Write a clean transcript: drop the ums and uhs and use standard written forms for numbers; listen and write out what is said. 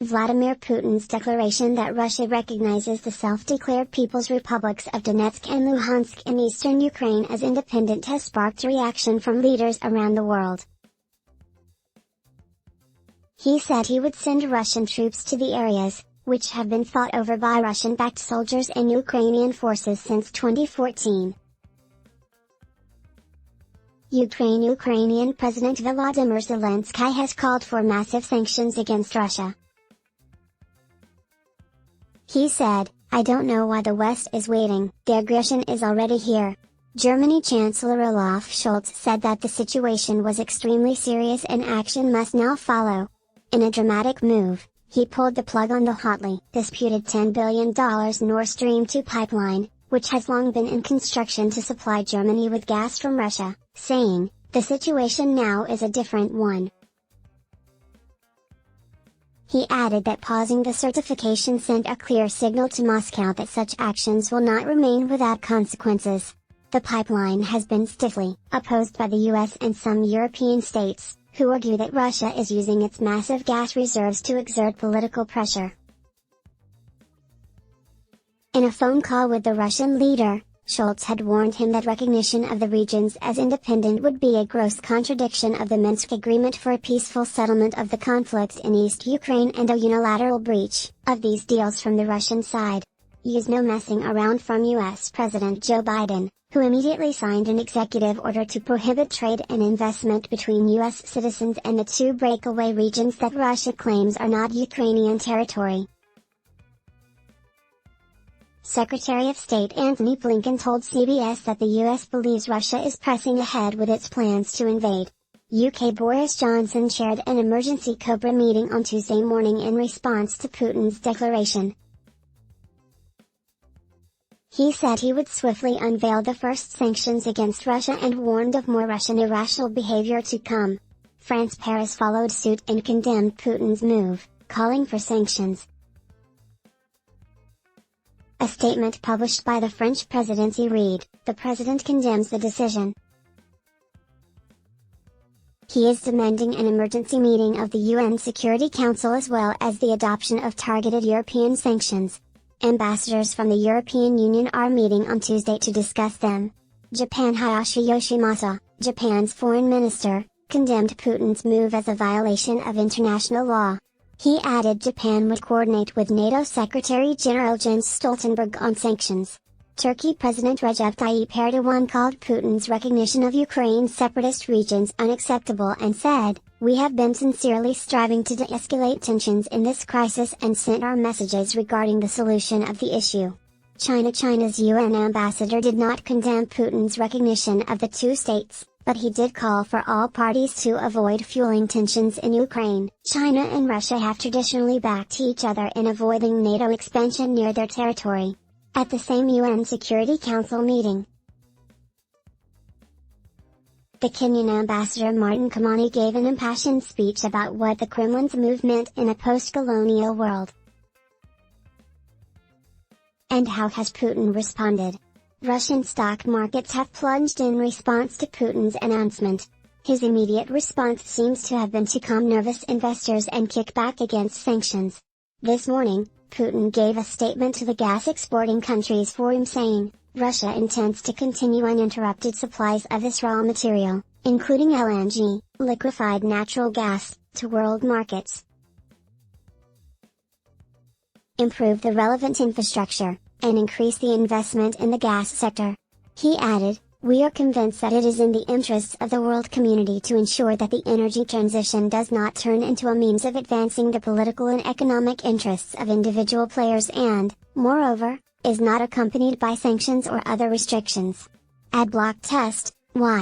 Vladimir Putin's declaration that Russia recognizes the self-declared People's Republics of Donetsk and Luhansk in eastern Ukraine as independent has sparked reaction from leaders around the world. He said he would send Russian troops to the areas, which have been fought over by Russian-backed soldiers and Ukrainian forces since 2014. Ukrainian President Volodymyr Zelensky has called for massive sanctions against Russia. He said, "I don't know why the West is waiting, the aggression is already here." Germany Chancellor Olaf Scholz said that the situation was extremely serious and action must now follow. In a dramatic move, he pulled the plug on the hotly disputed $10 billion Nord Stream 2 pipeline, which has long been in construction to supply Germany with gas from Russia, saying, "The situation now is a different one." He added that pausing the certification sent a clear signal to Moscow that such actions will not remain without consequences. The pipeline has been stiffly opposed by the US and some European states, who argue that Russia is using its massive gas reserves to exert political pressure. In a phone call with the Russian leader, Scholz had warned him that recognition of the regions as independent would be a gross contradiction of the Minsk Agreement for a peaceful settlement of the conflict in East Ukraine and a unilateral breach of these deals from the Russian side. Use no messing around from US President Joe Biden, who immediately signed an executive order to prohibit trade and investment between US citizens and the two breakaway regions that Russia claims are not Ukrainian territory. Secretary of State Antony Blinken told CBS that the US believes Russia is pressing ahead with its plans to invade. UK Boris Johnson chaired an emergency Cobra meeting on Tuesday morning in response to Putin's declaration. He said he would swiftly unveil the first sanctions against Russia and warned of more Russian irrational behavior to come. Paris followed suit and condemned Putin's move, calling for sanctions. A statement published by the French presidency read, "The president condemns the decision." He is demanding an emergency meeting of the UN Security Council as well as the adoption of targeted European sanctions. Ambassadors from the European Union are meeting on Tuesday to discuss them. Japan Hayashi Yoshimasa, Japan's foreign minister, condemned Putin's move as a violation of international law. He added Japan would coordinate with NATO Secretary General Jens Stoltenberg on sanctions. Turkey President Recep Tayyip Erdogan called Putin's recognition of Ukraine's separatist regions unacceptable and said, "We have been sincerely striving to de-escalate tensions in this crisis and sent our messages regarding the solution of the issue." China's UN ambassador did not condemn Putin's recognition of the two states, but he did call for all parties to avoid fueling tensions in Ukraine. China and Russia have traditionally backed each other in avoiding NATO expansion near their territory. At the same UN Security Council meeting, the Kenyan ambassador Martin Kimani gave an impassioned speech about what the Kremlin's move meant in a post-colonial world. And how has Putin responded? Russian stock markets have plunged in response to Putin's announcement. His immediate response seems to have been to calm nervous investors and kick back against sanctions. This morning, Putin gave a statement to the gas-exporting countries forum saying, Russia intends to continue uninterrupted supplies of this raw material, including LNG, liquefied natural gas, to world markets. Improve the relevant infrastructure, and increase the investment in the gas sector. He added, "We are convinced that it is in the interests of the world community to ensure that the energy transition does not turn into a means of advancing the political and economic interests of individual players and, moreover, is not accompanied by sanctions or other restrictions." Adblock test, why?